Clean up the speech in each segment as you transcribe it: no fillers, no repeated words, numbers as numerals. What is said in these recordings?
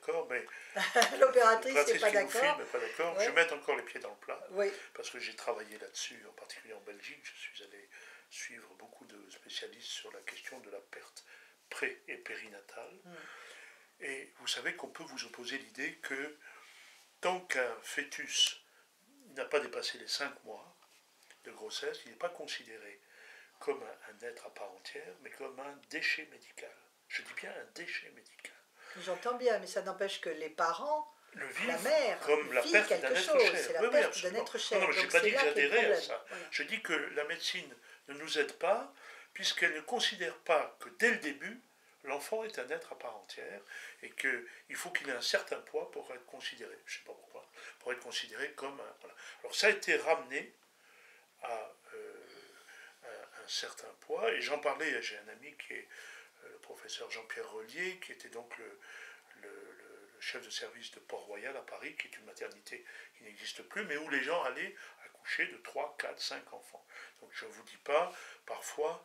d'accord, mais L'opératrice n'est l'opératrice pas qui nous d'accord. filme n'est pas d'accord. Ouais. Je vais mettre encore les pieds dans le plat, Oui, parce que j'ai travaillé là-dessus, en particulier en Belgique. Je suis allé suivre beaucoup de spécialistes sur la question de la perte pré- et périnatale. Et vous savez qu'on peut vous opposer l'idée que tant qu'un fœtus n'a pas dépassé les 5 mois de grossesse, il n'est pas considéré comme un être à part entière, mais comme un déchet médical. Je dis bien un déchet médical. j'entends bien, mais ça n'empêche que les parents, Le la vivre mère, comme la vit perte quelque d'un être chose. cher. C'est la Oui, oui, perte d'un absolument. être cher. Non, non, je n'ai Donc pas c'est dit que là qu'est le j'adhérais à problème. ça. Voilà. Je dis que la médecine ne nous aide pas, puisqu'elle ne considère pas que dès le début, l'enfant est un être à part entière, et qu'il faut qu'il ait un certain poids pour être considéré, je ne sais pas pourquoi, pour être considéré comme un... Voilà. Alors ça a été ramené à un certain poids, et j'en parlais, j'ai un ami qui est le professeur Jean-Pierre Relier, qui était donc le chef de service de Port-Royal à Paris, qui est une maternité qui n'existe plus, mais où les gens allaient accoucher de 3, 4, 5 enfants. Donc je ne vous dis pas, parfois,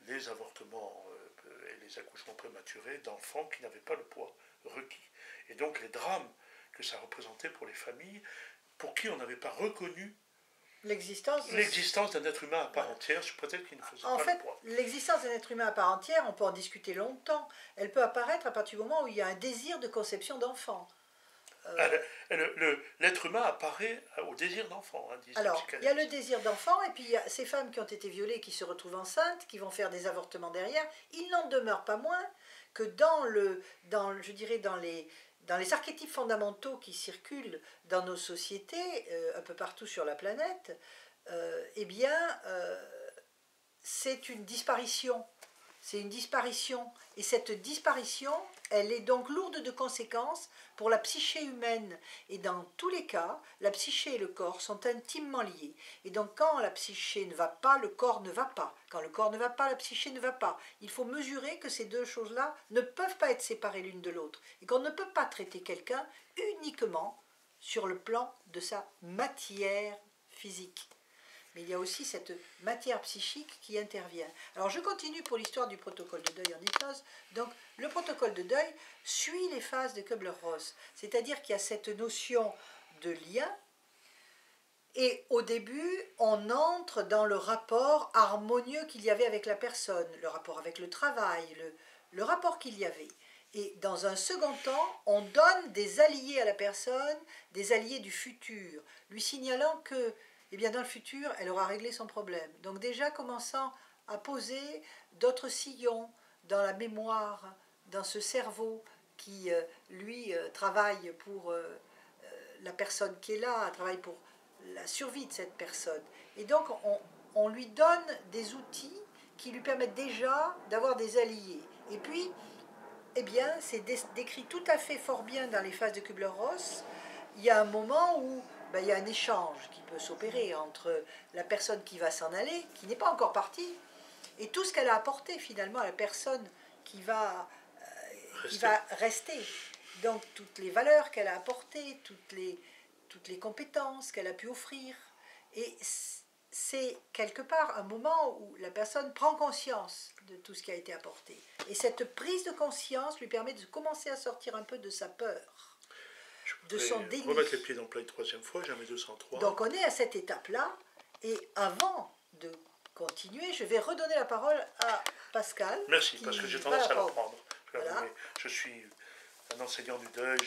les avortements et les accouchements prématurés d'enfants qui n'avaient pas le poids requis. Et donc les drames que ça représentait pour les familles, pour qui on n'avait pas reconnu L'existence d'un être humain à part entière, sous prétexte qu'il ne faisait En pas fait, le poids. l'existence d'un être humain à part entière, on peut en discuter longtemps. Elle peut apparaître à partir du moment où il y a un désir de conception d'enfant. L'être humain apparaît au désir d'enfant, hein, disent les Alors, il y a le psychanalystes. désir d'enfant, et puis il y a ces femmes qui ont été violées, qui se retrouvent enceintes, qui vont faire des avortements derrière. Il n'en demeure pas moins que je dirais dans les archétypes fondamentaux qui circulent dans nos sociétés, un peu partout sur la planète, eh bien, c'est une disparition. C'est une disparition. Et cette disparition, elle est donc lourde de conséquences pour la psyché humaine. Et dans tous les cas, la psyché et le corps sont intimement liés. Et donc quand la psyché ne va pas, le corps ne va pas. Quand le corps ne va pas, la psyché ne va pas. Il faut mesurer que ces deux choses-là ne peuvent pas être séparées l'une de l'autre. Et qu'on ne peut pas traiter quelqu'un uniquement sur le plan de sa matière physique. Mais il y a aussi cette matière psychique qui intervient. Alors je continue pour l'histoire du protocole de deuil en hypnose. Donc le protocole de deuil suit les phases de Kubler-Ross. C'est-à-dire qu'il y a cette notion de lien. Et au début, on entre dans le rapport harmonieux qu'il y avait avec la personne, le rapport avec le travail, le rapport qu'il y avait. Et dans un second temps, on donne des alliés à la personne, des alliés du futur, lui signalant que eh bien, dans le futur, elle aura réglé son problème. Donc déjà commençant à poser d'autres sillons dans la mémoire, dans ce cerveau qui, lui, travaille pour la personne qui est là, travaille pour la survie de cette personne. Et donc, on lui donne des outils qui lui permettent déjà d'avoir des alliés. Et puis, eh bien, c'est décrit tout à fait fort bien dans les phases de Kubler-Ross. Il y a un moment où il y a un échange qui peut s'opérer entre la personne qui va s'en aller, qui n'est pas encore partie, et tout ce qu'elle a apporté finalement à la personne qui va rester. Donc toutes les valeurs qu'elle a apportées, toutes les compétences qu'elle a pu offrir. Et c'est quelque part un moment où la personne prend conscience de tout ce qui a été apporté. Et cette prise de conscience lui permet de commencer à sortir un peu de sa peur, de son déni. Remettre les pieds dans le plat une troisième fois, jamais 203. Donc on est à cette étape-là, et avant de continuer, je vais redonner la parole à Pascal. Merci, parce que j'ai tendance à la prendre. Voilà. Je suis un enseignant du deuil,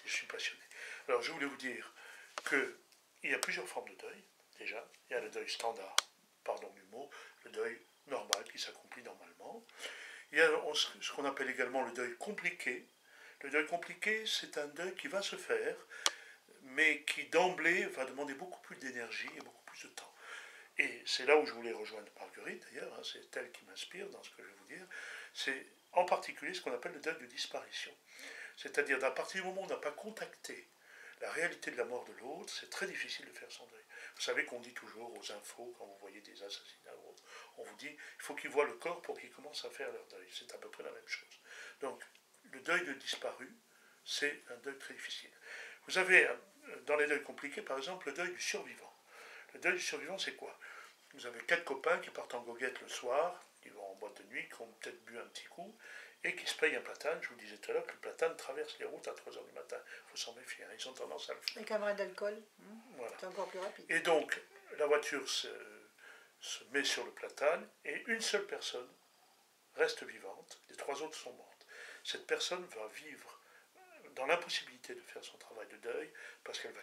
je suis passionné. Alors je voulais vous dire qu'il y a plusieurs formes de deuil, déjà. Il y a le deuil standard, pardon du mot, le deuil normal qui s'accomplit normalement. Il y a ce qu'on appelle également le deuil compliqué. Le deuil compliqué, c'est un deuil qui va se faire, mais qui d'emblée va demander beaucoup plus d'énergie et beaucoup plus de temps. Et c'est là où je voulais rejoindre Marguerite, d'ailleurs, hein, c'est elle qui m'inspire dans ce que je vais vous dire, c'est en particulier ce qu'on appelle le deuil de disparition. C'est-à-dire qu'à partir du moment où on n'a pas contacté la réalité de la mort de l'autre, c'est très difficile de faire son deuil. Vous savez qu'on dit toujours aux infos, quand vous voyez des assassinats ou autres, on vous dit il faut qu'ils voient le corps pour qu'ils commencent à faire leur deuil. C'est à peu près la même chose. Donc, le deuil de disparu, c'est un deuil très difficile. Vous avez, dans les deuils compliqués, par exemple, le deuil du survivant. Le deuil du survivant, c'est quoi? Vous avez 4 copains qui partent en goguette le soir, qui vont en boîte de nuit, qui ont peut-être bu un petit coup, et qui se paye un platane. Je vous disais tout à l'heure que le platane traverse les routes à 3 heures du matin. Il faut s'en méfier, hein, ils ont tendance à le faire. Les camarades d'alcool, Voilà. c'est encore plus rapide. Et donc, la voiture se met sur le platane et une seule personne reste vivante, les 3 autres sont mortes. Cette personne va vivre dans l'impossibilité de faire son travail de deuil parce qu'elle va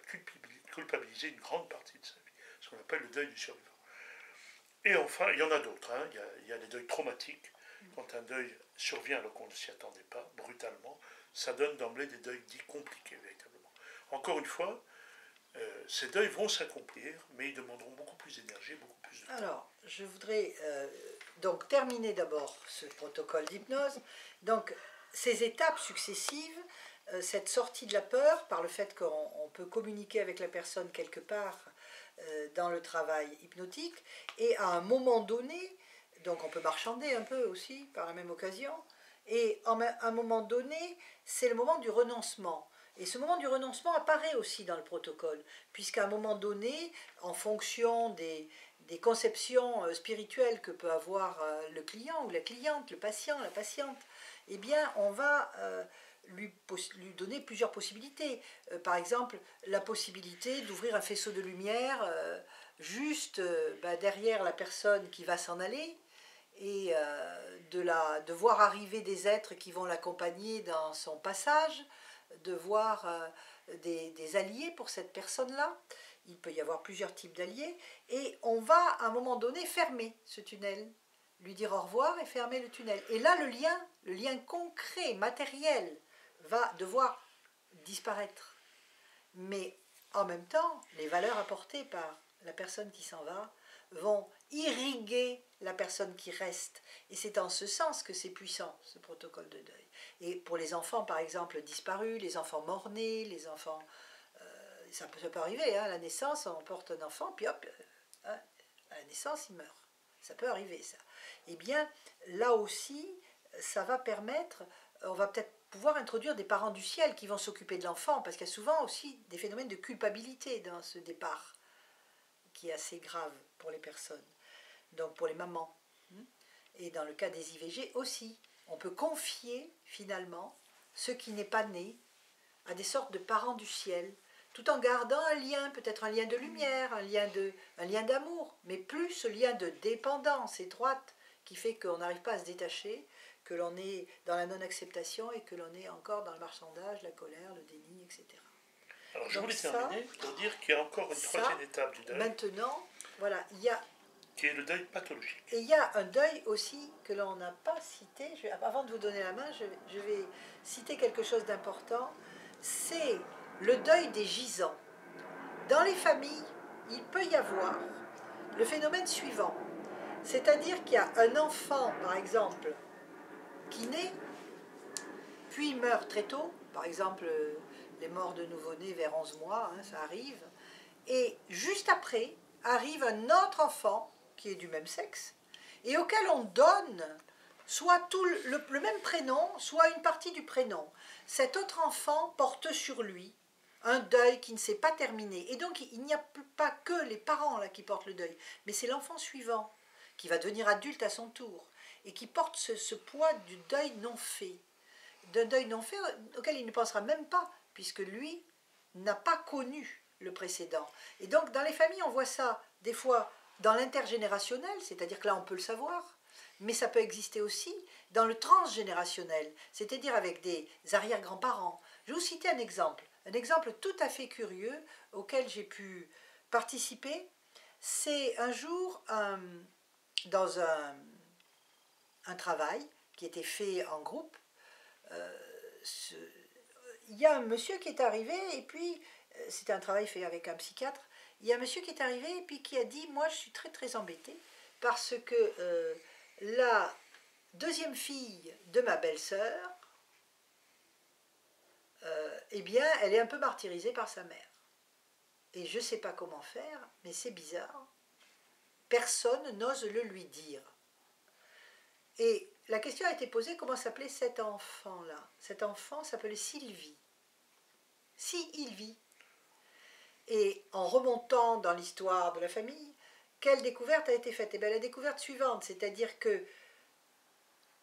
culpabiliser une grande partie de sa vie, ce qu'on appelle le deuil du survivant. Et enfin, il y en a d'autres, hein. Il y a des deuils traumatiques. Quand un deuil survient alors qu'on ne s'y attendait pas, brutalement, ça donne d'emblée des deuils dits compliqués, véritablement. Encore une fois, ces deuils vont s'accomplir, mais ils demanderont beaucoup plus d'énergie, beaucoup plus de temps. Alors, je voudrais donc terminer d'abord ce protocole d'hypnose. Donc, ces étapes successives, cette sortie de la peur, par le fait qu'on peut communiquer avec la personne quelque part dans le travail hypnotique, et à un moment donné, donc on peut marchander un peu aussi par la même occasion, et à un moment donné, c'est le moment du renoncement. Et ce moment du renoncement apparaît aussi dans le protocole, puisqu'à un moment donné, en fonction des conceptions spirituelles que peut avoir le client ou la cliente, le patient, la patiente, eh bien, on va lui donner plusieurs possibilités. Par exemple, la possibilité d'ouvrir un faisceau de lumière juste derrière la personne qui va s'en aller, et de voir arriver des êtres qui vont l'accompagner dans son passage, de voir des alliés pour cette personne-là. Il peut y avoir plusieurs types d'alliés, et on va à un moment donné fermer ce tunnel, lui dire au revoir et fermer le tunnel. Et là, le lien concret, matériel, va devoir disparaître. Mais en même temps, les valeurs apportées par la personne qui s'en va vont irriguer la personne qui reste. Et c'est en ce sens que c'est puissant, ce protocole de deuil. Et pour les enfants, par exemple, disparus, les enfants morts-nés, les enfants... ça peut arriver, hein, à la naissance, on porte un enfant, puis hop, à la naissance, il meurt. Ça peut arriver, ça. Eh bien, là aussi, ça va permettre... on va peut-être pouvoir introduire des parents du ciel qui vont s'occuper de l'enfant, parce qu'il y a souvent aussi des phénomènes de culpabilité dans ce départ, qui est assez grave pour les personnes, donc pour les mamans. Et dans le cas des IVG aussi, on peut confier finalement ce qui n'est pas né à des sortes de parents du ciel, tout en gardant un lien, peut-être un lien de lumière, un lien d'amour, mais plus ce lien de dépendance étroite qui fait qu'on n'arrive pas à se détacher, que l'on est dans la non-acceptation et que l'on est encore dans le marchandage, la colère, le déni, etc. Alors je voulais terminer pour dire qu'il y a encore une troisième étape du deuil. Maintenant, voilà, il y a... qui est le deuil pathologique. Et il y a un deuil aussi que l'on n'a pas cité. Avant de vous donner la main, je vais citer quelque chose d'important. C'est le deuil des gisants. Dans les familles, il peut y avoir le phénomène suivant. C'est-à-dire qu'il y a un enfant, par exemple, qui naît, puis meurt très tôt. Par exemple, les morts de nouveau-nés vers 11 mois, hein, ça arrive. Et juste après, arrive un autre enfant qui est du même sexe, et auquel on donne soit tout le même prénom, soit une partie du prénom. Cet autre enfant porte sur lui un deuil qui ne s'est pas terminé. Et donc, il n'y a pas que les parents là qui portent le deuil, mais c'est l'enfant suivant, qui va devenir adulte à son tour, et qui porte ce poids du deuil non fait. D'un deuil non fait auquel il ne pensera même pas, puisque lui n'a pas connu le précédent. Et donc, dans les familles, on voit ça, des fois, dans l'intergénérationnel, c'est-à-dire que là, on peut le savoir, mais ça peut exister aussi dans le transgénérationnel, c'est-à-dire avec des arrière-grands-parents. Je vais vous citer un exemple tout à fait curieux auquel j'ai pu participer. C'est un jour, dans un travail qui était fait en groupe, il y a un monsieur qui est arrivé, et puis, c'était un travail fait avec un psychiatre, il y a un monsieur qui est arrivé et puis qui a dit « Moi, je suis très très embêté parce que la deuxième fille de ma belle-sœur, eh bien, elle est un peu martyrisée par sa mère. Et je ne sais pas comment faire, mais c'est bizarre. Personne n'ose le lui dire. » Et la question a été posée, comment s'appelait cet enfant-là? Cet enfant s'appelait Sylvie. Sylvie. Et en remontant dans l'histoire de la famille, quelle découverte a été faite? Eh bien, la découverte suivante, c'est-à-dire que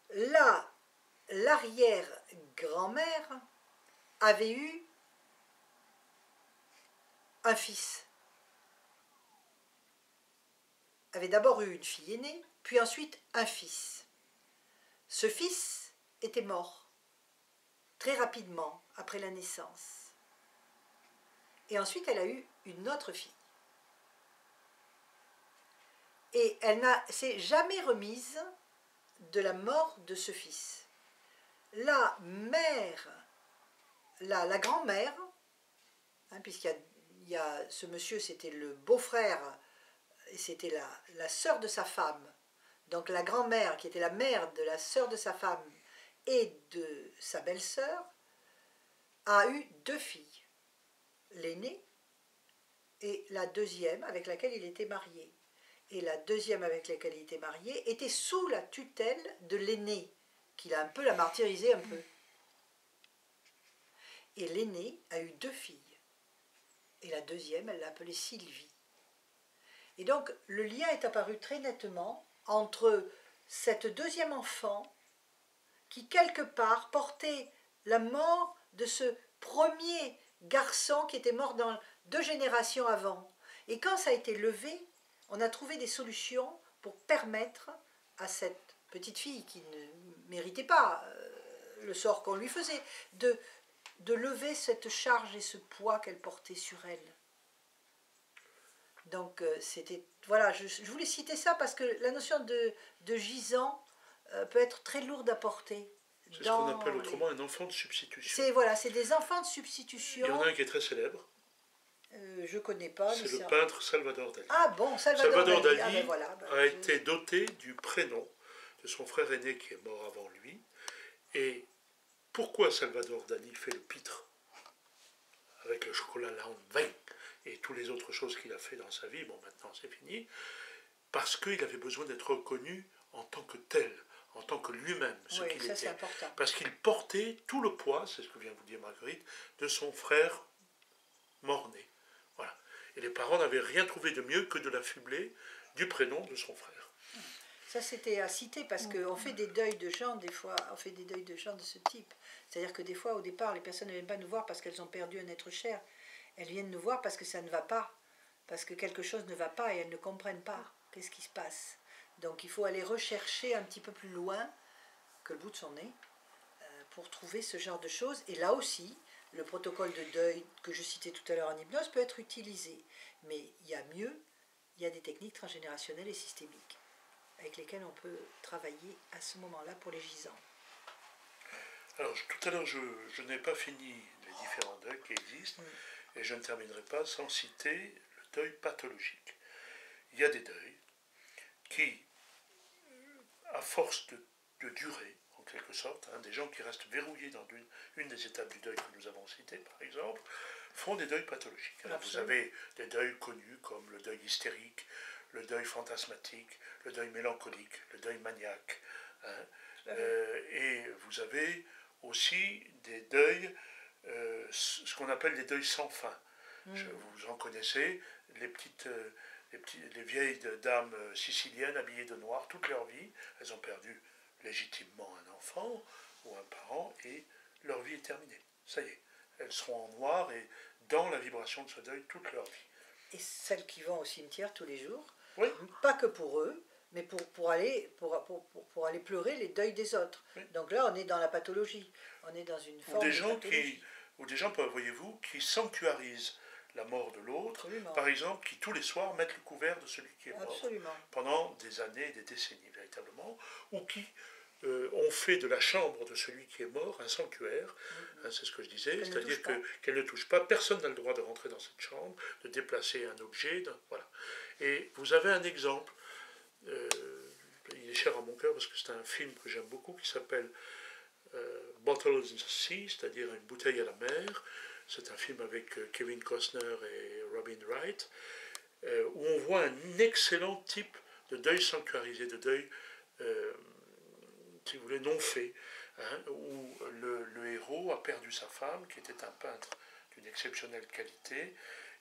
la l'arrière-grand-mère avait eu un fils. Avait d'abord eu une fille aînée, puis ensuite un fils. Ce fils était mort très rapidement après la naissance. Et ensuite, elle a eu une autre fille. Et elle ne s'est jamais remise de la mort de ce fils. La mère, la grand-mère, hein, puisqu'il y a ce monsieur, c'était le beau-frère, et c'était la sœur de sa femme. Donc la grand-mère, qui était la mère de la sœur de sa femme et de sa belle-sœur, a eu deux filles. L'aînée et la deuxième avec laquelle il était marié. Et la deuxième avec laquelle il était marié était sous la tutelle de l'aînée, qu'il a un peu la martyrisé un peu. Et l'aînée a eu deux filles. Et la deuxième, elle l'a appelée Sylvie. Et donc, le lien est apparu très nettement entre cette deuxième enfant qui, quelque part, portait la mort de ce premier garçon qui était mort dans 2 générations avant. Et quand ça a été levé, on a trouvé des solutions pour permettre à cette petite fille qui ne méritait pas le sort qu'on lui faisait, de lever cette charge et ce poids qu'elle portait sur elle. Donc c'était, voilà, je voulais citer ça parce que la notion de gisant peut être très lourde à porter. C'est ce qu'on appelle autrement un enfant de substitution. C'est des enfants de substitution. Il y en a un qui est très célèbre. Je ne connais pas. C'est le peintre Salvador Dalí. Ah bon, Salvador Dalí ah ben voilà, a été doté du prénom de son frère aîné qui est mort avant lui. Et pourquoi Salvador Dalí fait le pitre avec le chocolat Lanvin et toutes les autres choses qu'il a fait dans sa vie, bon maintenant c'est fini, parce qu'il avait besoin d'être reconnu en tant que tel, en tant que lui-même, ce oui, qu'il ça, était. Important. Parce qu'il portait tout le poids, c'est ce que vient vous dire Marguerite, de son frère mort-né. Voilà. Et les parents n'avaient rien trouvé de mieux que de l'affubler du prénom de son frère. Ça, c'était à citer parce qu'on fait des deuils de gens, des fois, on fait des deuils de gens de ce type. C'est-à-dire que des fois, au départ, les personnes ne viennent pas nous voir parce qu'elles ont perdu un être cher. Elles viennent nous voir parce que ça ne va pas, parce que quelque chose ne va pas et elles ne comprennent pas qu'est-ce qui se passe. Donc il faut aller rechercher un petit peu plus loin que le bout de son nez pour trouver ce genre de choses. Et là aussi, le protocole de deuil que je citais tout à l'heure en hypnose peut être utilisé. Mais il y a mieux, il y a des techniques transgénérationnelles et systémiques avec lesquelles on peut travailler à ce moment-là pour les gisants. Alors tout à l'heure, je n'ai pas fini les différents deuils qui existent, et je ne terminerai pas sans citer le deuil pathologique. Il y a des deuils qui, à force de durer, en quelque sorte, des gens qui restent verrouillés dans une des étapes du deuil que nous avons citées, par exemple, font des deuils pathologiques. Alors, vous avez des deuils connus comme le deuil hystérique, le deuil fantasmatique, le deuil mélancolique, le deuil maniaque. Et vous avez aussi des deuils, ce qu'on appelle des deuils sans fin. Vous en connaissez, les vieilles dames siciliennes habillées de noir toute leur vie, elles ont perdu légitimement un enfant ou un parent et leur vie est terminée. Ça y est, elles seront en noir et dans la vibration de ce deuil toute leur vie. Et celles qui vont au cimetière tous les jours, oui. Pas que pour eux, mais pour aller pleurer les deuils des autres. Oui. Donc là, on est dans la pathologie, on est dans une forme de pathologie. Ou des gens, voyez-vous, qui sanctuarisent la mort de l'autre, par exemple, qui tous les soirs mettent le couvert de celui qui est mort. Absolument. Pendant des années, des décennies véritablement, ou qui ont fait de la chambre de celui qui est mort un sanctuaire, c'est ce que je disais, c'est-à-dire qu'elle ne touche pas, personne n'a le droit de rentrer dans cette chambre, de déplacer un objet, voilà. Et vous avez un exemple, il est cher à mon cœur parce que c'est un film que j'aime beaucoup qui s'appelle Bottles in the Sea, c'est-à-dire une bouteille à la mer. C'est un film avec Kevin Costner et Robin Wright, où on voit un excellent type de deuil sanctuarisé, de deuil, si vous voulez, non fait, où le héros a perdu sa femme, qui était un peintre d'une exceptionnelle qualité,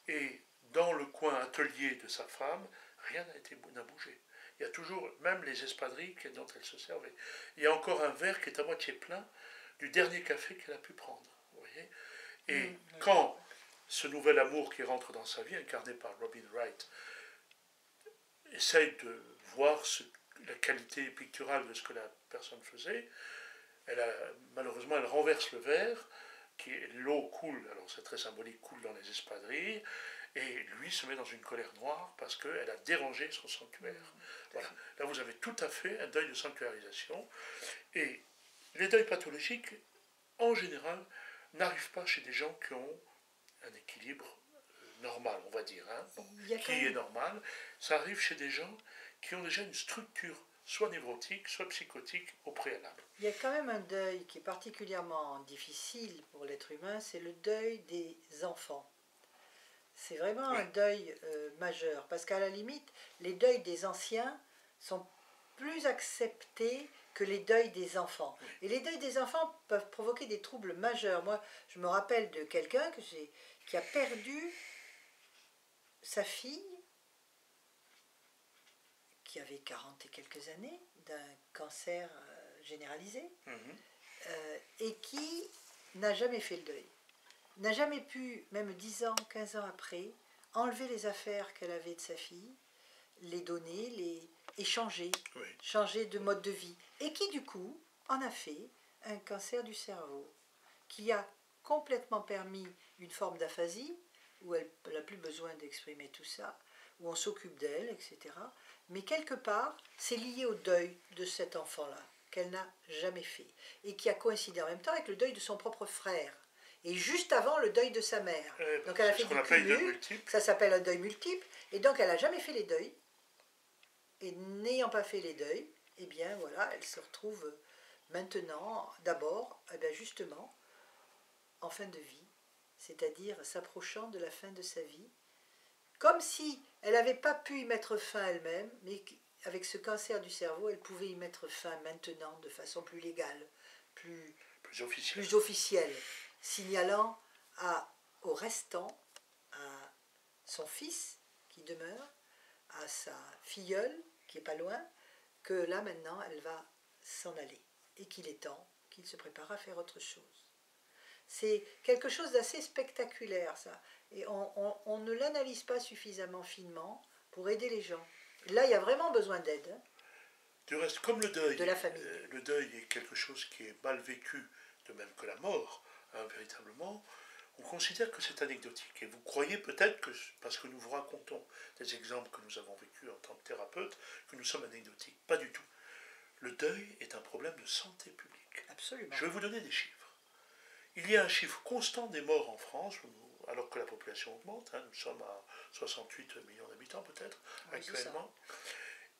et dans le coin atelier de sa femme, rien n'a bougé. il y a toujours, même les espadrilles dont elle se servait. Il y a encore un verre qui est à moitié plein du dernier café qu'elle a pu prendre. Vous voyez. Et quand ce nouvel amour qui rentre dans sa vie, incarné par Robin Wright, essaye de voir la qualité picturale de ce que la personne faisait, malheureusement, elle renverse le verre, l'eau coule, alors c'est très symbolique, coule dans les espadrilles, et lui se met dans une colère noire parce qu'elle a dérangé son sanctuaire. Voilà. Là, vous avez tout à fait un deuil de sanctuarisation. Et les deuils pathologiques, en général, n'arrivent pas chez des gens qui ont un équilibre normal, on va dire. Hein. Bon, qui est normal. Ça arrive chez des gens qui ont déjà une structure soit névrotique, soit psychotique au préalable. Il y a quand même un deuil qui est particulièrement difficile pour l'être humain, c'est le deuil des enfants. C'est vraiment un deuil majeur, parce qu'à la limite, les deuils des anciens sont plus acceptés que les deuils des enfants. Et les deuils des enfants peuvent provoquer des troubles majeurs. Moi, je me rappelle de quelqu'un qui a perdu sa fille, qui avait 40 et quelques années, d'un cancer généralisé, et qui n'a jamais fait le deuil. N'a jamais pu, même 10 ans, 15 ans après, enlever les affaires qu'elle avait de sa fille, les donner, et changer de mode de vie. Et qui, du coup, en a fait un cancer du cerveau, qui a complètement permis une forme d'aphasie, où elle n'a plus besoin d'exprimer tout ça, où on s'occupe d'elle, etc. Mais quelque part, c'est lié au deuil de cet enfant-là, qu'elle n'a jamais fait, et qui a coïncidé en même temps avec le deuil de son propre frère, et juste avant le deuil de sa mère. Donc elle a fait du cumul, ça s'appelle un deuil multiple, et donc elle n'a jamais fait les deuils, et n'ayant pas fait les deuils, eh bien voilà, elle se retrouve maintenant, d'abord, eh bien justement, en fin de vie, c'est-à-dire s'approchant de la fin de sa vie, comme si elle n'avait pas pu y mettre fin elle-même, mais avec ce cancer du cerveau, elle pouvait y mettre fin maintenant de façon plus légale, plus officielle, signalant au restant, à son fils qui demeure, à sa filleule qui n'est pas loin, que là maintenant elle va s'en aller et qu'il est temps qu'il se prépare à faire autre chose. C'est quelque chose d'assez spectaculaire, ça. Et on ne l'analyse pas suffisamment finement pour aider les gens. Là, il y a vraiment besoin d'aide. Hein, du reste, comme le deuil, de la famille. Le deuil est quelque chose qui est mal vécu, de même que la mort, hein, véritablement, on considère que c'est anecdotique. Et vous croyez peut-être que, parce que nous vous racontons des exemples que nous avons vécus en tant que thérapeutes, que nous sommes anecdotiques. Pas du tout. Le deuil est un problème de santé publique. Absolument. Je vais vous donner des chiffres. Il y a un chiffre constant des morts en France, alors que la population augmente. Hein, nous sommes à 68 millions d'habitants peut-être actuellement.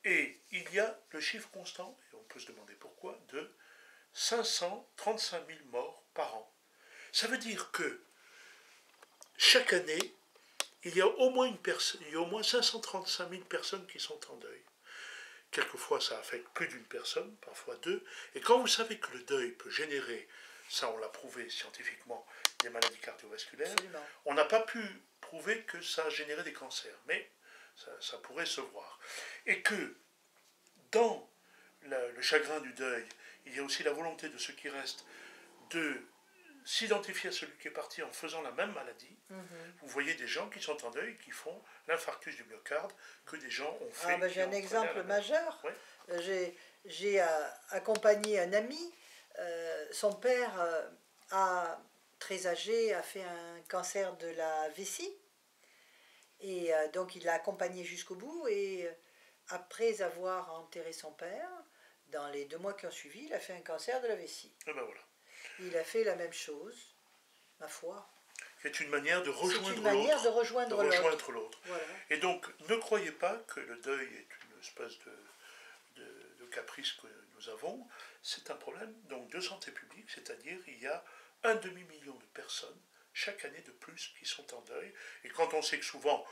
Et il y a le chiffre constant, et on peut se demander pourquoi, de 535 000 morts par an. Ça veut dire que chaque année, il y a au moins 535 000 personnes qui sont en deuil. Quelquefois, ça affecte plus d'une personne, parfois deux. Et quand vous savez que le deuil peut générer, ça on l'a prouvé scientifiquement, des maladies cardiovasculaires, absolument, on n'a pas pu prouver que ça générait des cancers, mais ça pourrait se voir. Et que dans le chagrin du deuil, il y a aussi la volonté de ceux qui restent de s'identifier à celui qui est parti en faisant la même maladie. Vous voyez des gens qui sont en deuil, qui font l'infarctus du myocarde, que des gens ont fait. J'ai un exemple majeur. Ouais. J'ai accompagné un ami. Son père, très âgé, a fait un cancer de la vessie. Et donc il l'a accompagné jusqu'au bout. Et après avoir enterré son père, dans les 2 mois qui ont suivi, il a fait un cancer de la vessie. Et ben voilà. Il a fait la même chose, ma foi. C'est une manière de rejoindre l'autre. Voilà. Et donc, ne croyez pas que le deuil est une espèce de caprice que nous avons. C'est un problème donc, de santé publique, c'est-à-dire il y a 1 demi-million de personnes chaque année de plus qui sont en deuil. Et quand on sait que souvent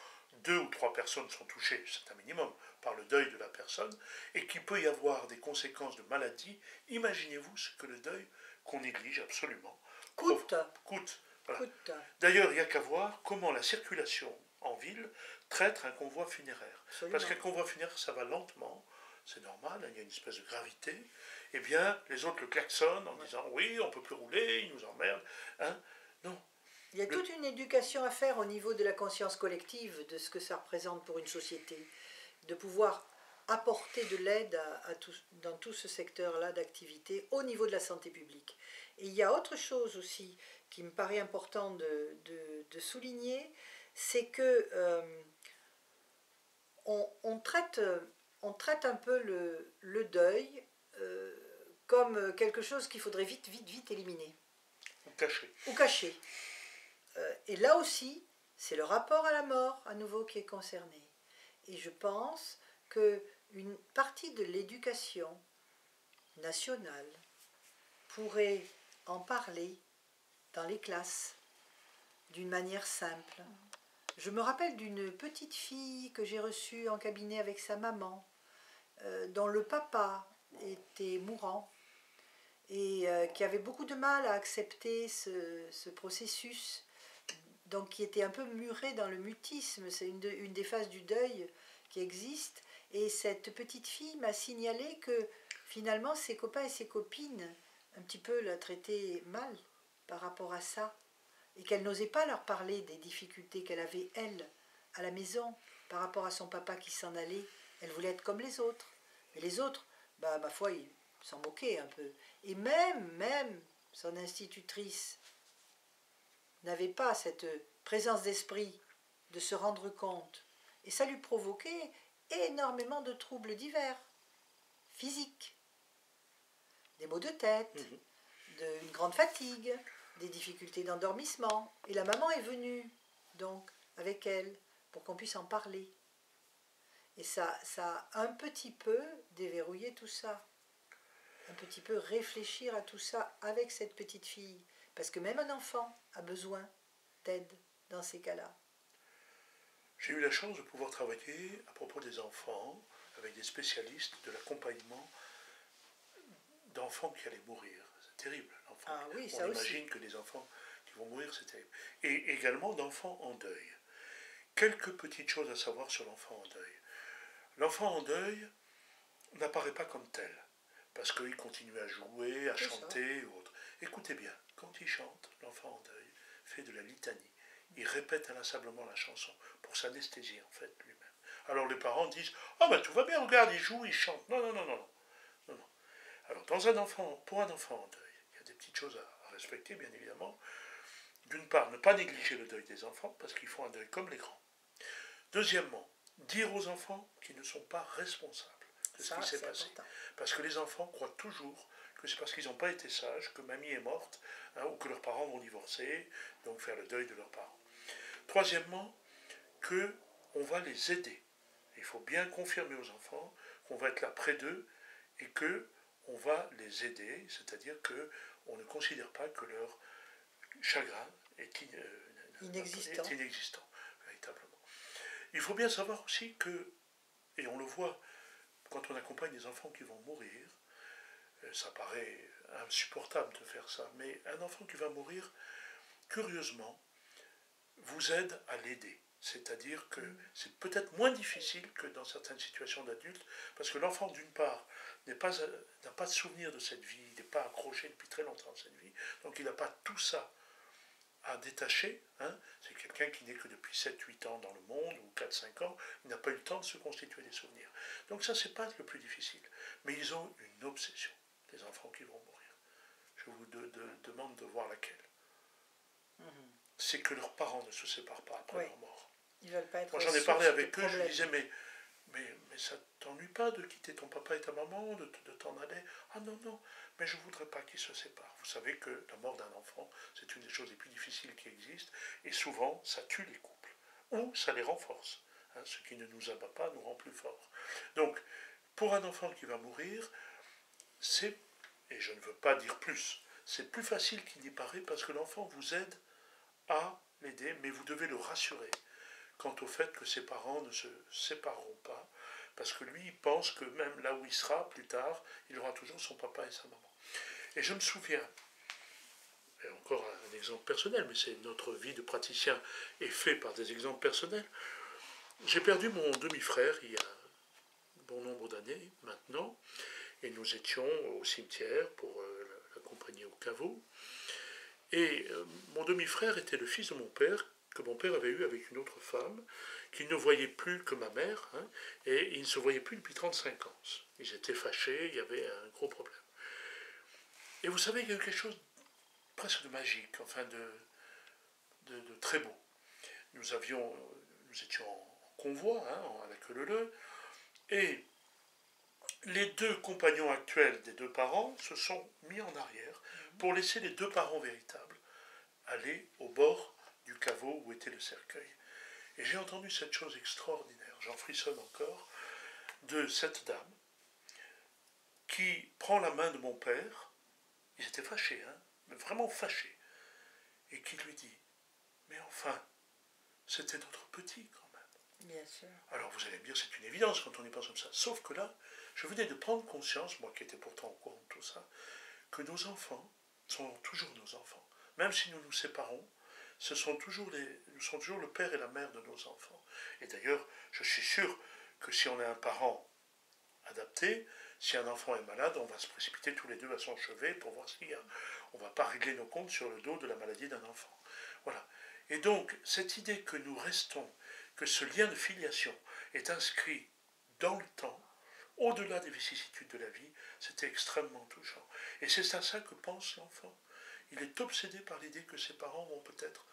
2 ou 3 personnes sont touchées, c'est un minimum, par le deuil de la personne, et qu'il peut y avoir des conséquences de maladie, imaginez-vous ce que le deuil, qu'on néglige absolument, coûte. Voilà. D'ailleurs, il n'y a qu'à voir comment la circulation en ville traite un convoi funéraire. Absolument. Parce qu'un convoi funéraire, ça va lentement, c'est normal, hein, il y a une espèce de gravité, eh bien, les autres le klaxonnent en disant oui, on ne peut plus rouler, il nous emmerde. Hein. Non. Il y a toute une éducation à faire au niveau de la conscience collective, de ce que ça représente pour une société, de pouvoir apporter de l'aide dans tout ce secteur-là d'activité au niveau de la santé publique. Et il y a autre chose aussi qui me paraît important de souligner, c'est que on traite un peu le deuil comme quelque chose qu'il faudrait vite, vite, vite éliminer. Ou cacher. Et là aussi, c'est le rapport à la mort, à nouveau, qui est concerné. Et je pense qu'une partie de l'éducation nationale pourrait en parler dans les classes d'une manière simple. Je me rappelle d'une petite fille que j'ai reçue en cabinet avec sa maman, dont le papa était mourant et qui avait beaucoup de mal à accepter ce processus, donc qui était un peu muré dans le mutisme. C'est une des phases du deuil qui existe. Et cette petite fille m'a signalé que finalement ses copains et ses copines un petit peu la traitaient mal par rapport à ça, et qu'elle n'osait pas leur parler des difficultés qu'elle avait, elle, à la maison, par rapport à son papa qui s'en allait. Elle voulait être comme les autres. Mais les autres, bah, ma foi, ils s'en moquaient un peu. Et même son institutrice n'avait pas cette présence d'esprit de se rendre compte. Et ça lui provoquait énormément de troubles divers, physiques, des maux de tête, une grande fatigue, des difficultés d'endormissement. Et la maman est venue, donc, avec elle, pour qu'on puisse en parler. Et ça a un petit peu déverrouillé tout ça. Un petit peu réfléchir à tout ça avec cette petite fille. Parce que même un enfant a besoin d'aide dans ces cas-là. J'ai eu la chance de pouvoir travailler à propos des enfants avec des spécialistes de l'accompagnement d'enfants qui allaient mourir. C'est terrible. Ah oui, on ça imagine aussi. que des enfants qui vont mourir, c'est terrible. Et également d'enfants en deuil. Quelques petites choses à savoir sur l'enfant en deuil. L'enfant en deuil n'apparaît pas comme tel, parce qu'il continue à jouer, à chanter ou autre. Écoutez bien, quand il chante, l'enfant en deuil fait de la litanie. Il répète inlassablement la chanson pour s'anesthésier en fait lui-même. Alors les parents disent « Ah ben tout va bien, regarde, il joue, il chante. » Non. Alors pour un enfant en deuil, il y a des petites choses à respecter bien évidemment. D'une part, ne pas négliger le deuil des enfants, parce qu'ils font un deuil comme les grands. Deuxièmement, dire aux enfants qu'ils ne sont pas responsables de ce qui s'est passé. Important. Parce que les enfants croient toujours que c'est parce qu'ils n'ont pas été sages que mamie est morte, hein, ou que leurs parents vont divorcer, donc faire le deuil de leurs parents. Troisièmement, qu'on va les aider. Il faut bien confirmer aux enfants qu'on va être là près d'eux et qu'on va les aider, c'est-à-dire qu'on ne considère pas que leur chagrin est inexistant, véritablement. Il faut bien savoir aussi que, et on le voit quand on accompagne des enfants qui vont mourir, ça paraît insupportable de faire ça, mais un enfant qui va mourir, curieusement, vous aide à l'aider. C'est-à-dire que c'est peut-être moins difficile que dans certaines situations d'adultes, parce que l'enfant, d'une part, n'a pas de souvenir de cette vie, il n'est pas accroché depuis très longtemps à cette vie, donc il n'a pas tout ça à détacher. Hein. C'est quelqu'un qui n'est que depuis 7-8 ans dans le monde, ou 4-5 ans, il n'a pas eu le temps de se constituer des souvenirs. Donc ça, c'est pas le plus difficile. Mais ils ont une obsession, les enfants qui vont mourir. Je vous demande de voir laquelle. C'est que leurs parents ne se séparent pas après leur mort. Ils veulent pas être. Moi, j'en ai parlé avec eux, je lui disais, mais ça t'ennuie pas de quitter ton papa et ta maman, de t'en aller? Ah non, mais je ne voudrais pas qu'ils se séparent. Vous savez que la mort d'un enfant, c'est une des choses les plus difficiles qui existent, et souvent, ça tue les couples, ou ça les renforce. Hein, ce qui ne nous abat pas nous rend plus forts. Donc, pour un enfant qui va mourir, c'est, et je ne veux pas dire plus, c'est plus facile qu'il n'y paraît parce que l'enfant vous aide à l'aider, mais vous devez le rassurer quant au fait que ses parents ne se sépareront pas, parce que lui, il pense que même là où il sera plus tard, il aura toujours son papa et sa maman. Et je me souviens, et encore un exemple personnel, mais c'est notre vie de praticien est fait par des exemples personnels, j'ai perdu mon demi-frère il y a bon nombre d'années maintenant, et nous étions au cimetière pour l'accompagner au caveau. Et mon demi-frère était le fils de mon père, que mon père avait eu avec une autre femme, qu'il ne voyait plus que ma mère, hein, et ils ne se voyaient plus depuis 35 ans. Ils étaient fâchés, il y avait un gros problème. Et vous savez, il y a eu quelque chose presque de magique, enfin de très beau. Nous étions en convoi, hein, à la queue leu, et les deux compagnons actuels des deux parents se sont mis en arrière pour laisser les deux parents véritables aller au bord du caveau où était le cercueil. Et j'ai entendu cette chose extraordinaire, j'en frissonne encore, de cette dame qui prend la main de mon père, ils étaient fâchés, hein, mais vraiment fâchés, et qui lui dit, mais enfin, c'était notre petit quand même. Bien sûr. Alors vous allez me dire, c'est une évidence quand on y pense comme ça, sauf que là, je venais de prendre conscience, moi qui étais pourtant au courant de tout ça, que nos enfants sont toujours nos enfants. Même si nous nous séparons, nous sommes toujours le père et la mère de nos enfants. Et d'ailleurs, je suis sûr que si on est un parent adapté, si un enfant est malade, on va se précipiter tous les deux à son chevet pour voir s'il y a. On ne va pas régler nos comptes sur le dos de la maladie d'un enfant. Voilà. Et donc, cette idée que nous restons, que ce lien de filiation est inscrit dans le temps, au-delà des vicissitudes de la vie, c'était extrêmement touchant. Et c'est à ça que pense l'enfant. Il est obsédé par l'idée que ses parents vont peut-être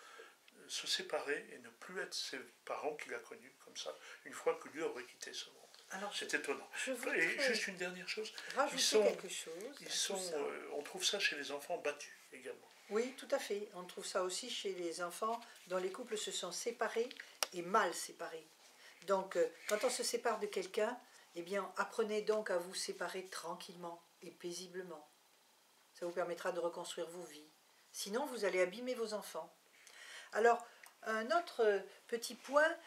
se séparer et ne plus être ses parents qu'il a connus comme ça, une fois que lui aurait quitté ce monde. Alors, c'est étonnant. Et juste une dernière chose. On trouve ça chez les enfants battus également. Oui, tout à fait. On trouve ça aussi chez les enfants dont les couples se sont séparés et mal séparés. Donc, quand on se sépare de quelqu'un, eh bien, apprenez donc à vous séparer tranquillement et paisiblement. Ça vous permettra de reconstruire vos vies. Sinon, vous allez abîmer vos enfants. Alors, un autre petit point,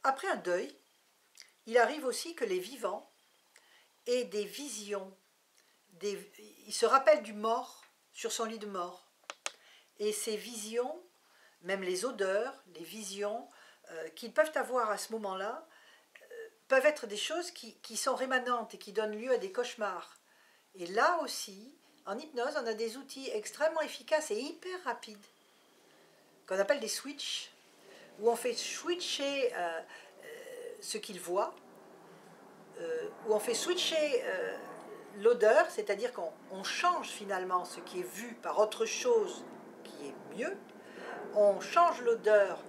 après un deuil, il arrive aussi que les vivants aient des visions. Ils se rappellent du mort sur son lit de mort. Et ces visions, même les odeurs, les visions qu'ils peuvent avoir à ce moment-là, peuvent être des choses qui sont rémanentes et qui donnent lieu à des cauchemars. Et là aussi, en hypnose, on a des outils extrêmement efficaces et hyper rapides, qu'on appelle des switches, où on fait switcher ce qu'il voit, où on fait switcher l'odeur, c'est-à-dire qu'on change finalement ce qui est vu par autre chose qui est mieux, on change l'odeur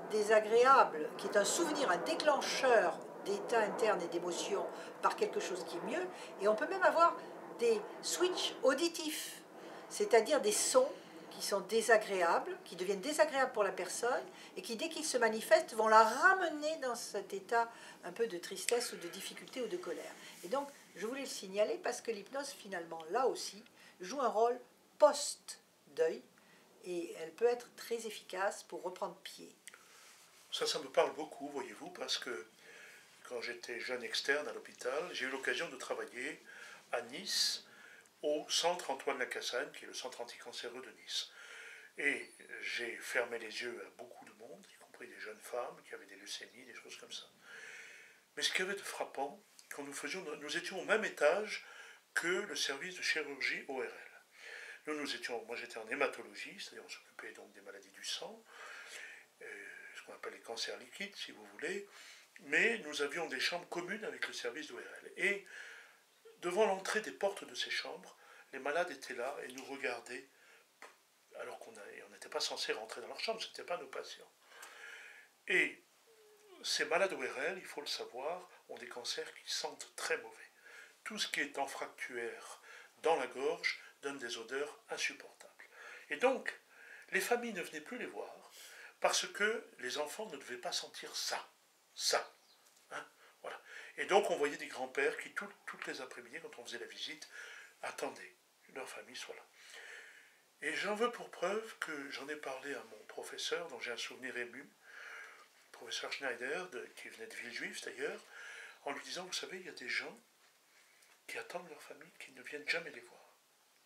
désagréable, qui est un souvenir, un déclencheur d'état interne et d'émotion, par quelque chose qui est mieux, et on peut même avoir des switches auditifs, c'est-à-dire des sons qui sont désagréables, qui deviennent désagréables pour la personne, et qui, dès qu'ils se manifestent, vont la ramener dans cet état un peu de tristesse ou de difficulté ou de colère. Et donc, je voulais le signaler parce que l'hypnose, finalement, là aussi, joue un rôle post-deuil, et elle peut être très efficace pour reprendre pied. Ça me parle beaucoup, voyez-vous, parce que quand j'étais jeune externe à l'hôpital, j'ai eu l'occasion de travailler à Nice, au centre Antoine Lacassagne, qui est le centre anticancéreux de Nice. Et j'ai fermé les yeux à beaucoup de monde, y compris des jeunes femmes qui avaient des leucémies, des choses comme ça. Mais ce qu'il y avait de frappant, quand nous étions au même étage que le service de chirurgie ORL. Moi j'étais en hématologie, c'est-à-dire on s'occupait donc des maladies du sang, ce qu'on appelle les cancers liquides, si vous voulez, mais nous avions des chambres communes avec le service d'ORL. Et devant l'entrée des portes de ces chambres, les malades étaient là et nous regardaient, alors qu'on n'était pas censé rentrer dans leur chambre, ce n'étaient pas nos patients. Et ces malades ORL, il faut le savoir, ont des cancers qui sentent très mauvais. Tout ce qui est anfractuaire dans la gorge donne des odeurs insupportables. Et donc, les familles ne venaient plus les voir parce que les enfants ne devaient pas sentir ça. Hein, voilà. Et donc, on voyait des grands-pères qui, toutes les après-midi, quand on faisait la visite, attendaient que leur famille soit là. Et j'en veux pour preuve que j'en ai parlé à mon professeur, dont j'ai un souvenir ému, le professeur Schneider, qui venait de Villejuif d'ailleurs, en lui disant, vous savez, il y a des gens qui attendent leur famille, qui ne viennent jamais les voir.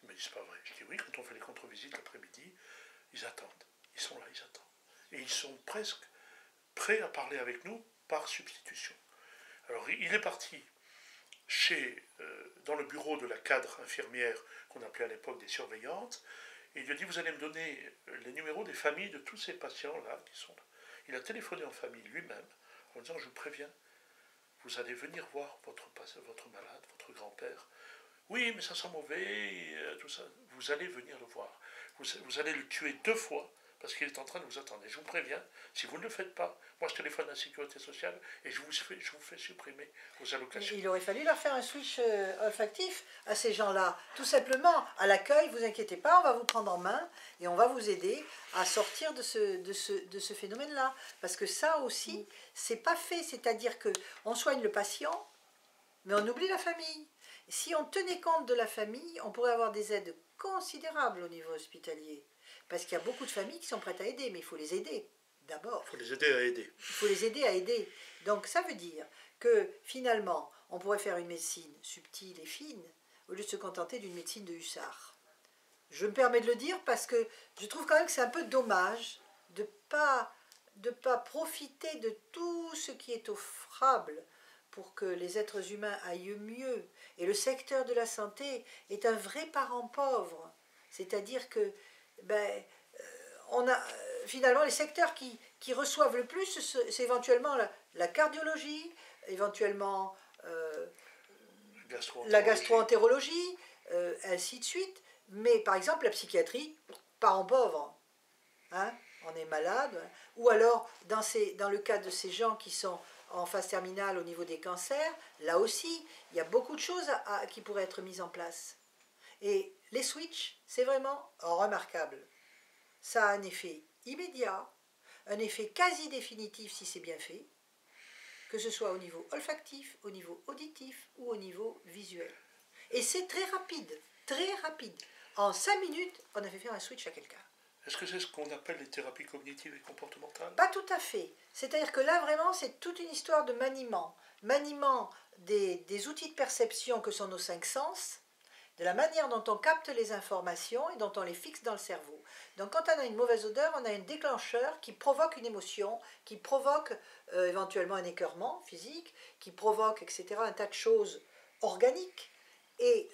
Il m'a dit, c'est pas vrai. Je dis, oui, quand on fait les contre-visites l'après-midi, ils attendent. Ils sont là, ils attendent. Et ils sont presque prêts à parler avec nous par substitution. Alors il est parti dans le bureau de la cadre infirmière qu'on appelait à l'époque des surveillantes, et il lui a dit, vous allez me donner les numéros des familles de tous ces patients-là qui sont là. Il a téléphoné en famille lui-même en disant, je vous préviens, vous allez venir voir votre malade, votre grand-père. Oui, mais ça sent mauvais, tout ça. Vous allez venir le voir. Vous allez le tuer 2 fois parce qu'il est en train de vous attendre. Et je vous préviens, si vous ne le faites pas, moi je téléphone à la sécurité sociale et je vous fais supprimer vos allocations. Il aurait fallu leur faire un switch olfactif à ces gens-là. Tout simplement, à l'accueil, vous inquiétez pas, on va vous prendre en main et on va vous aider à sortir de ce phénomène-là. Parce que ça aussi, c'est pas fait. C'est-à-dire qu'on soigne le patient, mais on oublie la famille. Si on tenait compte de la famille, on pourrait avoir des aides considérables au niveau hospitalier. Parce qu'il y a beaucoup de familles qui sont prêtes à aider, mais il faut les aider d'abord. Il faut les aider à aider. Il faut les aider à aider. Donc ça veut dire que finalement, on pourrait faire une médecine subtile et fine, au lieu de se contenter d'une médecine de hussard. Je me permets de le dire parce que je trouve quand même que c'est un peu dommage de pas profiter de tout ce qui est offrable pour que les êtres humains aillent mieux. Et le secteur de la santé est un vrai parent pauvre. C'est-à-dire que on a finalement les secteurs qui reçoivent le plus, c'est éventuellement la cardiologie, éventuellement la gastro-entérologie, ainsi de suite. Mais par exemple la psychiatrie, parent pauvre. Hein, on est malade. Ou alors dans le cas de ces gens qui sont en phase terminale au niveau des cancers, là aussi, il y a beaucoup de choses qui pourraient être mises en place. Et les switches, c'est vraiment remarquable. Ça a un effet immédiat, un effet quasi définitif si c'est bien fait, que ce soit au niveau olfactif, au niveau auditif ou au niveau visuel. Et c'est très rapide, très rapide. En 5 minutes, on a fait faire un switch à quelqu'un. Est-ce que c'est ce qu'on appelle les thérapies cognitives et comportementales? Pas tout à fait. C'est-à-dire que là, vraiment, c'est toute une histoire de maniement. Maniement des outils de perception que sont nos 5 sens, de la manière dont on capte les informations et dont on les fixe dans le cerveau. Donc quand on a une mauvaise odeur, on a un déclencheur qui provoque une émotion, qui provoque éventuellement un écœurement physique, qui provoque, etc., un tas de choses organiques. Et